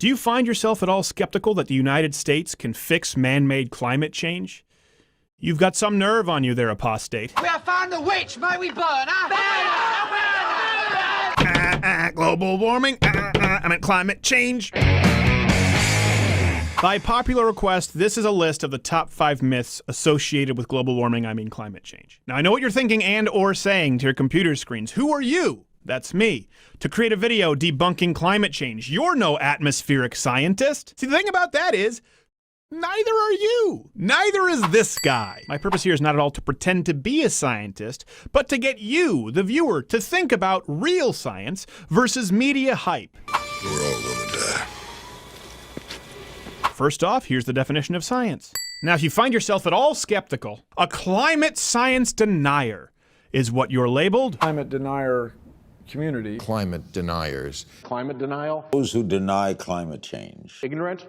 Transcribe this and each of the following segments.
Do you find yourself at all skeptical that the United States can fix man-made climate change? You've got some nerve on you there, apostate. We have found the witch, may we burn her? Global warming, I meant climate change. By popular request, this is a list of the top 5 myths associated with global warming, I mean climate change. Now, I know what you're thinking and or saying to your computer screens. Who are you? That's me. To create a video debunking climate change. You're no atmospheric scientist. See, the thing about that is, neither are you. Neither is this guy. My purpose here is not at all to pretend to be a scientist, but to get you, the viewer, to think about real science versus media hype. We're all gonna die. First off, here's the definition of science. Now, if you find yourself at all skeptical, a climate science denier is what you're labeled. Climate denier community. Climate deniers. Climate denial. Those who deny climate change. Ignorant,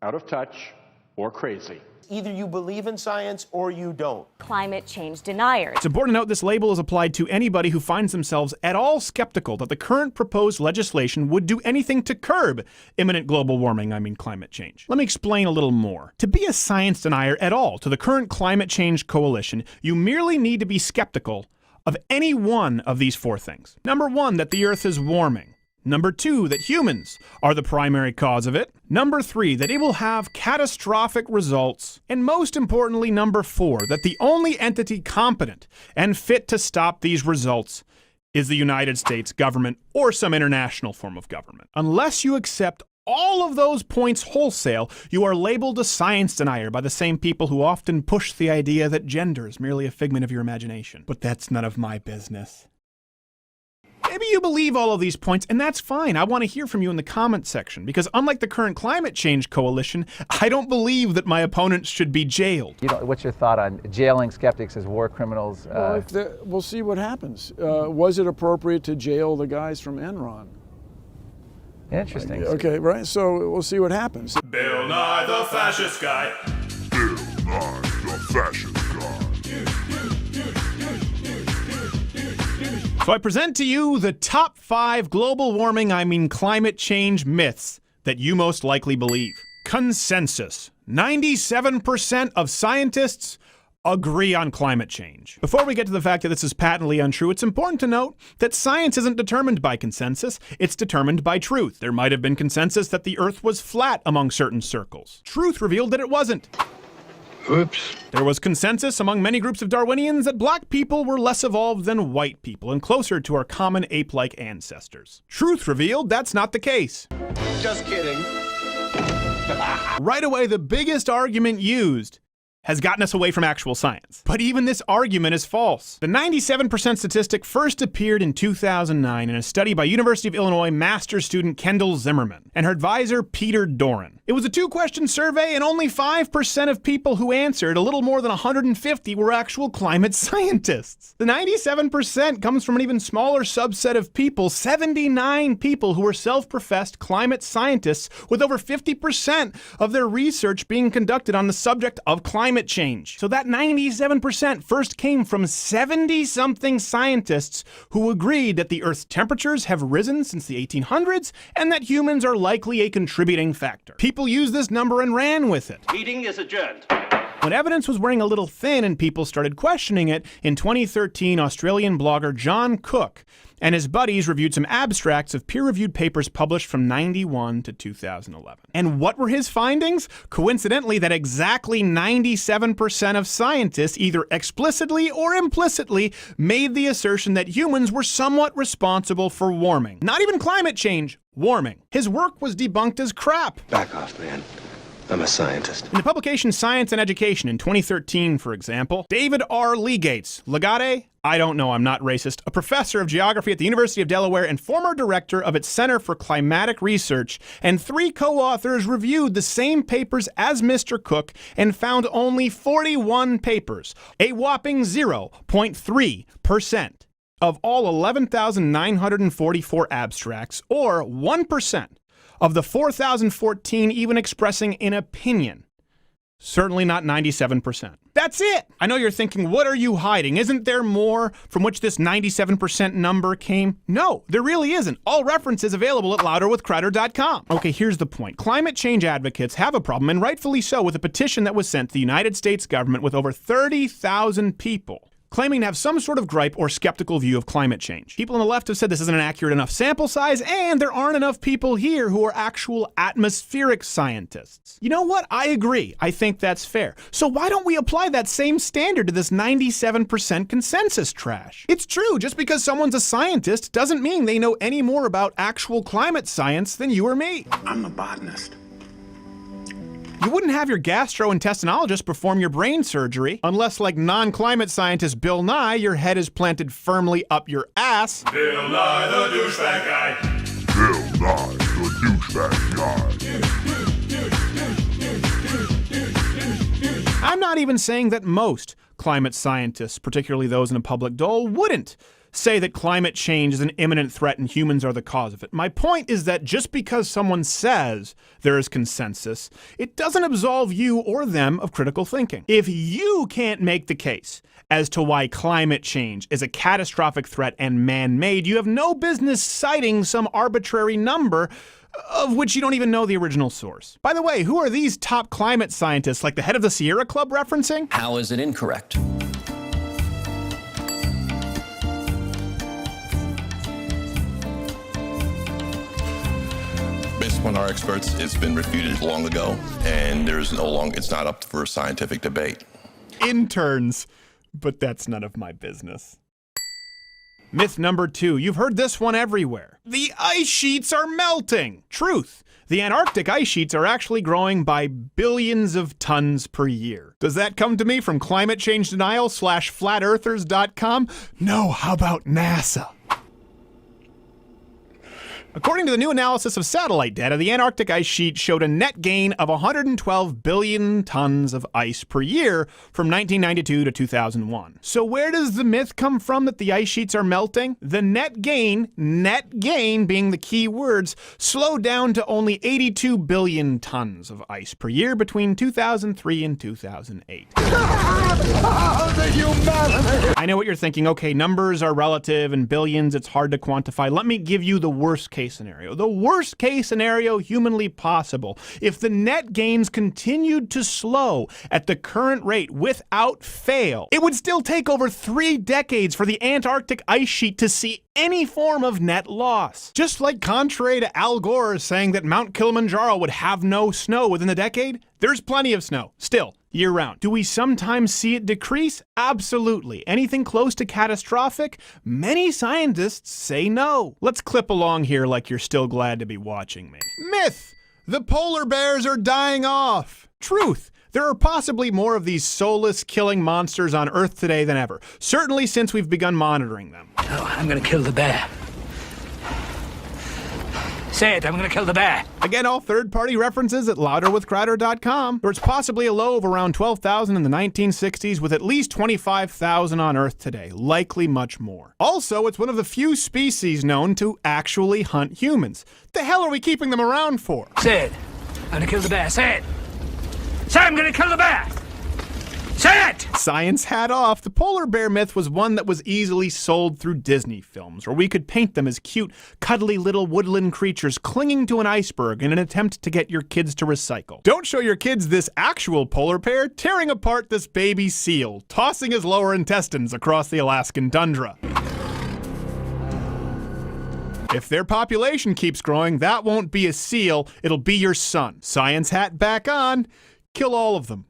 out of touch, or crazy. Either you believe in science or you don't. Climate change deniers. It's important to note this label is applied to anybody who finds themselves at all skeptical that the current proposed legislation would do anything to curb imminent global warming, I mean climate change. Let me explain a little more. To be a science denier at all to the current climate change coalition, you merely need to be skeptical of any one of these 4 things. Number 1, that the Earth is warming. Number 2, that humans are the primary cause of it. Number 3, that it will have catastrophic results. And most importantly, number 4, that the only entity competent and fit to stop these results is the United States government or some international form of government. Unless you accept all of those points wholesale, you are labeled a science denier by the same people who often push the idea that gender is merely a figment of your imagination. But that's none of my business. Maybe you believe all of these points, and that's fine. I want to hear from you in the comment section, because unlike the current climate change coalition, I don't believe that my opponents should be jailed. What's your thought on jailing skeptics as war criminals? Well, we'll see what happens. Was it appropriate to jail the guys from Enron? Interesting. Okay, right? So we'll see what happens. Bill Nye the fascist guy. Bill Nye the fascist guy. So I present to you the top 5 global warming, I mean climate change myths that you most likely believe. Consensus. 97% of scientists agree on climate change. Before we get to the fact that this is patently untrue, it's important to note that science isn't determined by consensus, it's determined by truth. There might have been consensus that the Earth was flat among certain circles. Truth revealed that it wasn't. Oops. There was consensus among many groups of Darwinians that black people were less evolved than white people and closer to our common ape-like ancestors. Truth revealed that's not the case. Just kidding. Right away, the biggest argument used has gotten us away from actual science. But even this argument is false. The 97% statistic first appeared in 2009 in a study by University of Illinois master's student Kendall Zimmerman and her advisor Peter Doran. It was a 2-question survey, and only 5% of people who answered, a little more than 150, were actual climate scientists. The 97% comes from an even smaller subset of people, 79 people who were self-professed climate scientists, with over 50% of their research being conducted on the subject of climate change. So that 97% first came from 70-something scientists who agreed that the Earth's temperatures have risen since the 1800s and that humans are likely a contributing factor. People used this number and ran with it. Meeting is adjourned. When evidence was wearing a little thin and people started questioning it, in 2013, Australian blogger John Cook and his buddies reviewed some abstracts of peer-reviewed papers published from 91 to 2011. And what were his findings? Coincidentally, that exactly 97% of scientists either explicitly or implicitly made the assertion that humans were somewhat responsible for warming. Not even climate change, warming. His work was debunked as crap. Back off, man. I'm a scientist. In the publication Science and Education in 2013, for example, David R. Legate, I don't know, I'm not racist, a professor of geography at the University of Delaware and former director of its Center for Climatic Research, and 3 co-authors reviewed the same papers as Mr. Cook and found only 41 papers, a whopping 0.3% of all 11,944 abstracts, or 1%. Of the 4,014 even expressing an opinion. Certainly not 97%. That's it. I know you're thinking, what are you hiding? Isn't there more from which this 97% number came? No, there really isn't. All references available at louderwithcrowder.com. Okay, here's the point. Climate change advocates have a problem, and rightfully so, with a petition that was sent to the United States government with over 30,000 people claiming to have some sort of gripe or skeptical view of climate change. People on the left have said this isn't an accurate enough sample size, and there aren't enough people here who are actual atmospheric scientists. You know what? I agree. I think that's fair. So why don't we apply that same standard to this 97% consensus trash? It's true, just because someone's a scientist doesn't mean they know any more about actual climate science than you or me. I'm a botanist. You wouldn't have your gastrointestinologist perform your brain surgery unless, like non-climate scientist Bill Nye, your head is planted firmly up your ass. Bill Nye the douchebag guy. Bill Nye the douchebag guy. I'm not even saying that most climate scientists, particularly those in a public dole, wouldn't say that climate change is an imminent threat and humans are the cause of it. My point is that just because someone says there is consensus, it doesn't absolve you or them of critical thinking. If you can't make the case as to why climate change is a catastrophic threat and man-made, you have no business citing some arbitrary number of which you don't even know the original source. By the way, who are these top climate scientists, like the head of the Sierra Club, referencing? How is it incorrect? Based upon our experts, it's been refuted long ago, and it's not up for scientific debate. Interns, but that's none of my business. Myth number 2. You've heard this one everywhere. The ice sheets are melting. Truth. The Antarctic ice sheets are actually growing by billions of tons per year. Does that come to me from climate change denial /flatearthers.com? No, how about NASA? According to the new analysis of satellite data, the Antarctic ice sheet showed a net gain of 112 billion tons of ice per year from 1992 to 2001. So where does the myth come from that the ice sheets are melting? The net gain being the key words, slowed down to only 82 billion tons of ice per year between 2003 and 2008. I know what you're thinking. Okay, numbers are relative and billions, it's hard to quantify. Let me give you the worst case scenario. The worst case scenario humanly possible. If the net gains continued to slow at the current rate without fail, it would still take over 3 decades for the Antarctic ice sheet to see any form of net loss. Just like contrary to Al Gore saying that Mount Kilimanjaro would have no snow within the decade, there's plenty of snow, still, year-round. Do we sometimes see it decrease? Absolutely. Anything close to catastrophic? Many scientists say no. Let's clip along here like you're still glad to be watching me. Myth! The polar bears are dying off. Truth! There are possibly more of these soulless, killing monsters on Earth today than ever. Certainly since we've begun monitoring them. Oh, I'm gonna kill the bear. Say it, I'm gonna kill the bear. Again, all third-party references at louderwithcrowder.com, where it's possibly a low of around 12,000 in the 1960s, with at least 25,000 on Earth today, likely much more. Also, it's one of the few species known to actually hunt humans. The hell are we keeping them around for? Say it, I'm gonna kill the bear. Say it. Say I'm gonna kill the bear. Say it! Science hat off. The polar bear myth was one that was easily sold through Disney films, where we could paint them as cute, cuddly little woodland creatures clinging to an iceberg in an attempt to get your kids to recycle. Don't show your kids this actual polar bear tearing apart this baby seal, tossing his lower intestines across the Alaskan tundra. If their population keeps growing, that won't be a seal, it'll be your son. Science hat back on. Kill all of them.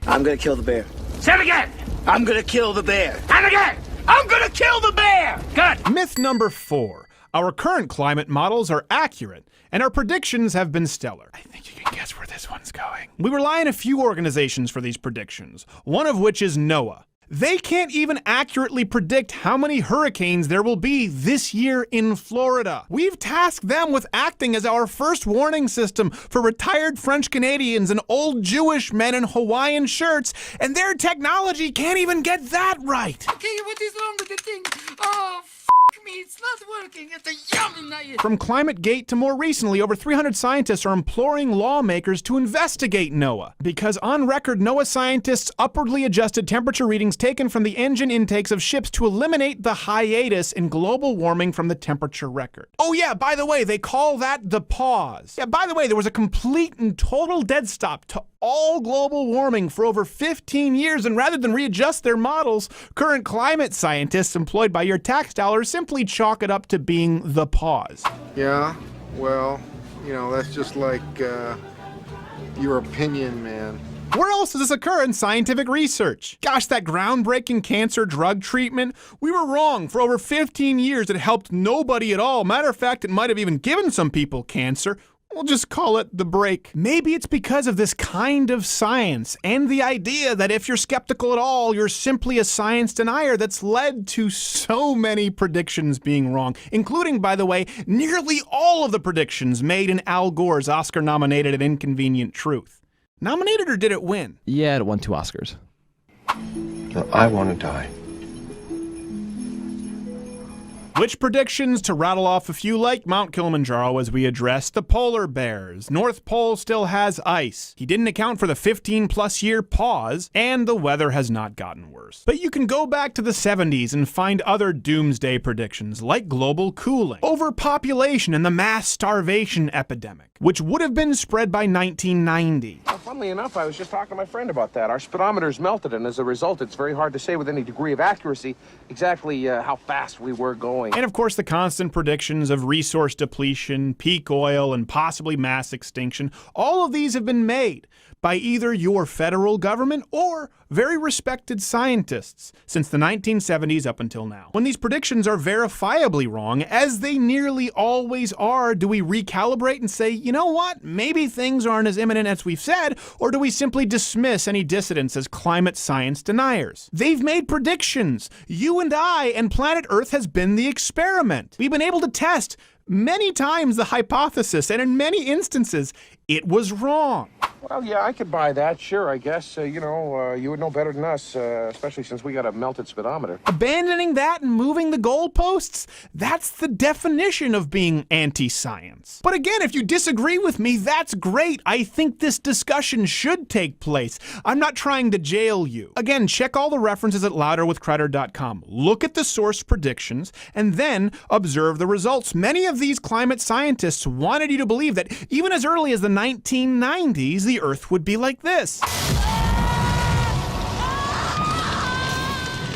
I'm gonna kill the bear. Say it again! I'm gonna kill the bear. And again! I'm gonna kill the bear! Good! Myth number 4. Our current climate models are accurate, and our predictions have been stellar. I think you can guess where this one's going. We rely on a few organizations for these predictions, one of which is NOAA. They can't even accurately predict how many hurricanes there will be this year in Florida. We've tasked them with acting as our first warning system for retired French Canadians and old Jewish men in Hawaiian shirts, and their technology can't even get that right. Okay, what is wrong with the thing? Oh, me, it's not working. It's a yummy night. From ClimateGate to more recently, over 300 scientists are imploring lawmakers to investigate NOAA. Because on record, NOAA scientists upwardly adjusted temperature readings taken from the engine intakes of ships to eliminate the hiatus in global warming from the temperature record. Oh yeah, by the way, they call that the pause. Yeah, by the way, there was a complete and total dead stop to all global warming for over 15 years, and rather than readjust their models, current climate scientists employed by your tax dollars simply chalk it up to being the pause. Yeah, well, you know, that's just like your opinion, man. Where else does this occur in scientific research? Gosh, that groundbreaking cancer drug treatment, we were wrong. For over 15 years, it helped nobody at all. Matter of fact, it might have even given some people cancer. We'll just call it the break. Maybe it's because of this kind of science and the idea that if you're skeptical at all, you're simply a science denier that's led to so many predictions being wrong, including, by the way, nearly all of the predictions made in Al Gore's Oscar-nominated An Inconvenient Truth. Nominated, or did it win? Yeah, it won 2 Oscars. I want to die. Which predictions, to rattle off a few, like Mount Kilimanjaro as we address the polar bears. North Pole still has ice. He didn't account for the 15-plus year pause, and the weather has not gotten worse. But you can go back to the 70s and find other doomsday predictions, like global cooling, overpopulation, and the mass starvation epidemic, which would have been spread by 1990. Well, funnily enough, I was just talking to my friend about that. Our speedometer's melted, and as a result, it's very hard to say with any degree of accuracy exactly how fast we were going. And of course, the constant predictions of resource depletion, peak oil, and possibly mass extinction. All of these have been made by either your federal government or very respected scientists since the 1970s up until now. When these predictions are verifiably wrong, as they nearly always are, do we recalibrate and say, you know what, maybe things aren't as imminent as we've said, or do we simply dismiss any dissidents as climate science deniers? They've made predictions. You and I and planet Earth has been the experiment. We've been able to test many times the hypothesis, and in many instances, it was wrong. Well, yeah, I could buy that, sure, I guess. You would know better than us, especially since we got a melted speedometer. Abandoning that and moving the goalposts? That's the definition of being anti-science. But again, if you disagree with me, that's great. I think this discussion should take place. I'm not trying to jail you. Again, check all the references at louderwithcreditor.com. Look at the source predictions, and then observe the results. Many of these climate scientists wanted you to believe that even as early as the 1990s, the Earth would be like this.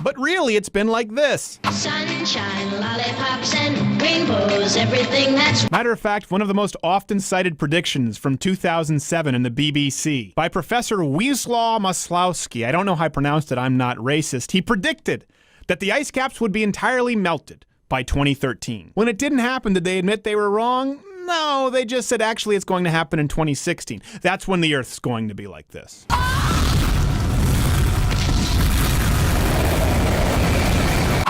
But really, it's been like this. Sunshine, lollipops, and rainbows, everything that's... Matter of fact, one of the most often cited predictions from 2007 in the BBC by Professor Wisław Maslowski, I don't know how I pronounced it, I'm not racist, he predicted that the ice caps would be entirely melted by 2013. When it didn't happen, did they admit they were wrong? No, they just said actually it's going to happen in 2016. That's when the Earth's going to be like this.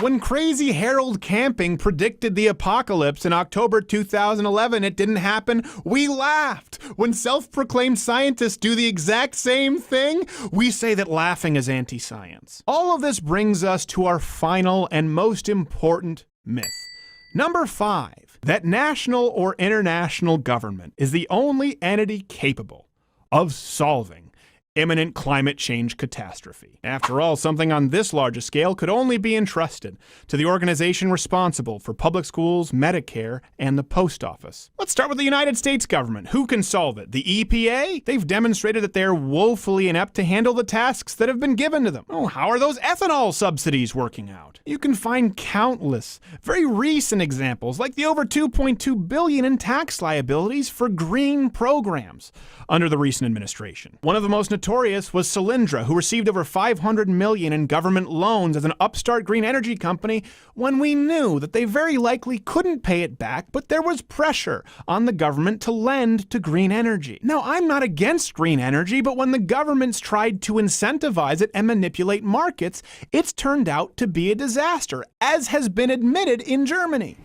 When crazy Harold Camping predicted the apocalypse in October 2011, it didn't happen. We laughed. When self-proclaimed scientists do the exact same thing, we say that laughing is anti-science. All of this brings us to our final and most important myth. Number 5. That national or international government is the only entity capable of solving imminent climate change catastrophe. After all, something on this large a scale could only be entrusted to the organization responsible for public schools, Medicare, and the post office. Let's start with the United States government. Who can solve it? The EPA? They've demonstrated that they're woefully inept to handle the tasks that have been given to them. Oh, how are those ethanol subsidies working out? You can find countless, very recent examples, like the over $2.2 billion in tax liabilities for green programs under the recent administration. One of the most notorious was Solyndra, who received over $500 million in government loans as an upstart green energy company when we knew that they very likely couldn't pay it back, but there was pressure on the government to lend to green energy. Now, I'm not against green energy, but when the government's tried to incentivize it and manipulate markets, it's turned out to be a disaster, as has been admitted in Germany.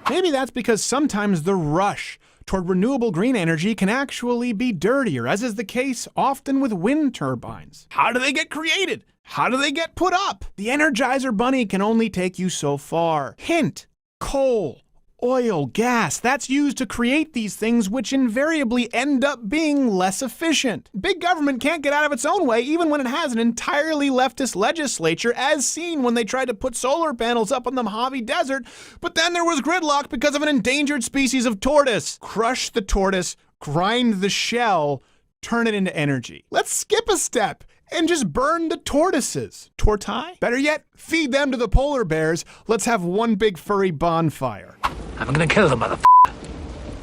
Maybe that's because sometimes the rush toward renewable green energy can actually be dirtier, as is the case often with wind turbines. How do they get created? How do they get put up? The Energizer Bunny can only take you so far. Hint: coal, oil, gas, that's used to create these things, which invariably end up being less efficient. Big government can't get out of its own way even when it has an entirely leftist legislature, as seen when they tried to put solar panels up on the Mojave Desert, but then there was gridlock because of an endangered species of tortoise. Crush the tortoise, grind the shell, turn it into energy. Let's skip a step and just burn the tortoises. Tortai? Better yet, feed them to the polar bears. Let's have one big furry bonfire. I'm gonna kill the motherfucker.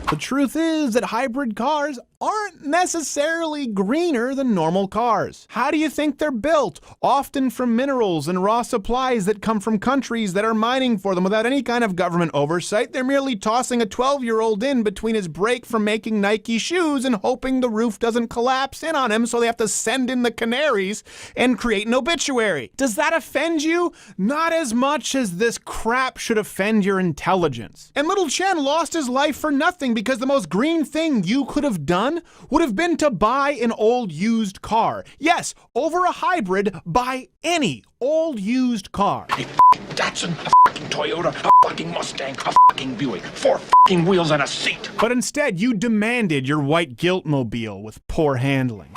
The truth is that hybrid cars aren't necessarily greener than normal cars. How do you think they're built? Often from minerals and raw supplies that come from countries that are mining for them without any kind of government oversight. They're merely tossing a 12-year-old in between his break from making Nike shoes and hoping the roof doesn't collapse in on him, so they have to send in the canaries and create an obituary. Does that offend you? Not as much as this crap should offend your intelligence. And little Chen lost his life for nothing because the most green thing you could have done would have been to buy an old used car. Yes, over a hybrid, buy any old used car. A fucking Datsun, a fucking Toyota, a fucking Mustang, a fucking Buick, 4 fucking wheels and a seat. But instead, you demanded your white guilt-mobile with poor handling.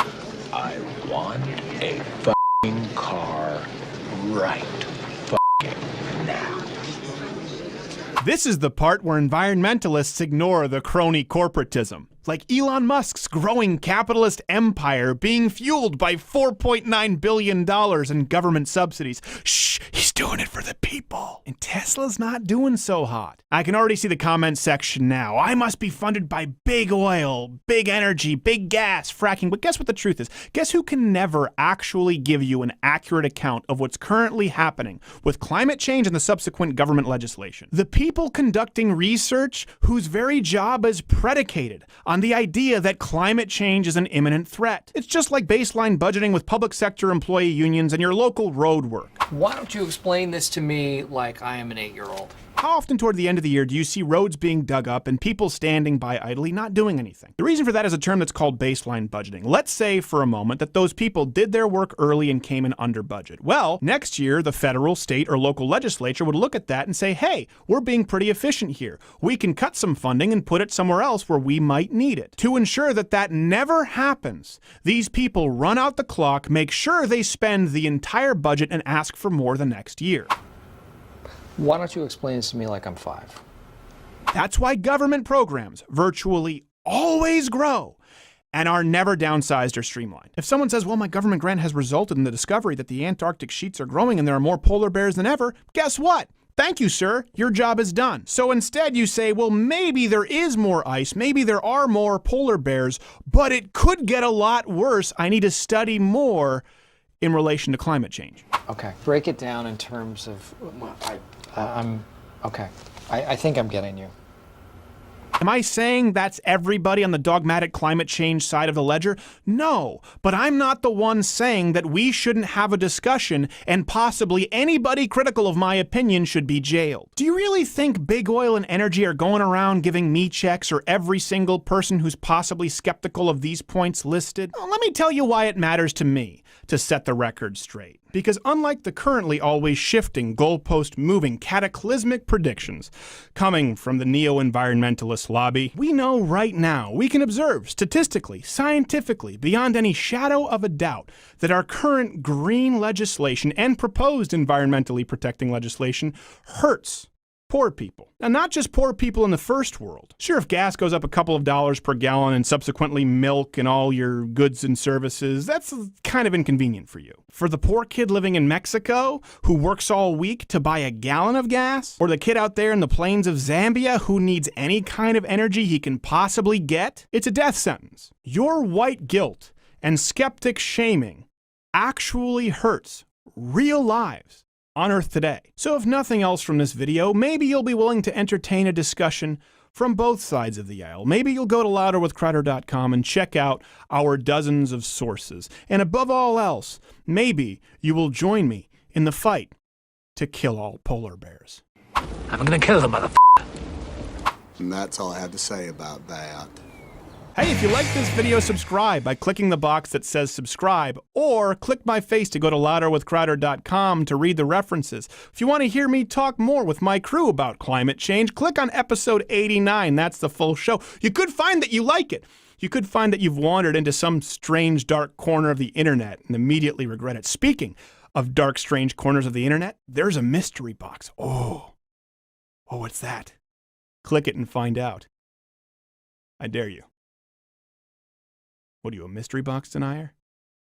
I want a fucking car right fucking now. This is the part where environmentalists ignore the crony corporatism. Like Elon Musk's growing capitalist empire being fueled by $4.9 billion in government subsidies. Shh, he's doing it for the people. And Tesla's not doing so hot. I can already see the comment section now. I must be funded by big oil, big energy, big gas, fracking. But guess what the truth is? Guess who can never actually give you an accurate account of what's currently happening with climate change and the subsequent government legislation? The people conducting research whose very job is predicated on the idea that climate change is an imminent threat. It's just like baseline budgeting with public sector employee unions and your local road work. Why don't you explain this to me like I am an 8-year-old? How often toward the end of the year do you see roads being dug up and people standing by idly not doing anything? The reason for that is a term that's called baseline budgeting. Let's say for a moment that those people did their work early and came in under budget. Well, next year, the federal, state, or local legislature would look at that and say, hey, we're being pretty efficient here. We can cut some funding and put it somewhere else where we might need it. To ensure that that never happens, these people run out the clock, make sure they spend the entire budget, and ask for more the next year. Why don't you explain this to me like I'm 5? That's why government programs virtually always grow and are never downsized or streamlined. If someone says, well, my government grant has resulted in the discovery that the Antarctic sheets are growing and there are more polar bears than ever, guess what? Thank you, sir. Your job is done. So instead you say, well, maybe there is more ice, maybe there are more polar bears, but it could get a lot worse. I need to study more in relation to climate change. Okay, break it down in terms of, okay. I think I'm getting you. Am I saying that's everybody on the dogmatic climate change side of the ledger? No, but I'm not the one saying that we shouldn't have a discussion and possibly anybody critical of my opinion should be jailed. Do you really think big oil and energy are going around giving me checks or every single person who's possibly skeptical of these points listed? Well, let me tell you why it matters to me to set the record straight. Because unlike the currently always shifting, goalpost-moving, cataclysmic predictions coming from the neo-environmentalist lobby, we know right now, we can observe statistically, scientifically, beyond any shadow of a doubt, that our current green legislation and proposed environmentally protecting legislation hurts poor people. And not just poor people in the first world. Sure, if gas goes up a couple of dollars per gallon and subsequently milk and all your goods and services, that's kind of inconvenient for you. For the poor kid living in Mexico who works all week to buy a gallon of gas, or the kid out there in the plains of Zambia who needs any kind of energy he can possibly get, it's a death sentence. Your white guilt and skeptic shaming actually hurts real lives on Earth today. So if nothing else from this video, maybe you'll be willing to entertain a discussion from both sides of the aisle. Maybe you'll go to louderwithcrowder.com and check out our dozens of sources. And above all else, maybe you will join me in the fight to kill all polar bears. I'm gonna kill the motherfucker. And that's all I have to say about that. Hey, if you like this video, subscribe by clicking the box that says subscribe, or click my face to go to louderwithcrowder.com to read the references. If you want to hear me talk more with my crew about climate change, click on episode 89. That's the full show. You could find that you like it. You could find that you've wandered into some strange dark corner of the internet and immediately regret it. Speaking of dark, strange corners of the internet, there's a mystery box. Oh, what's that? Click it and find out. I dare you. What are you, a mystery box denier?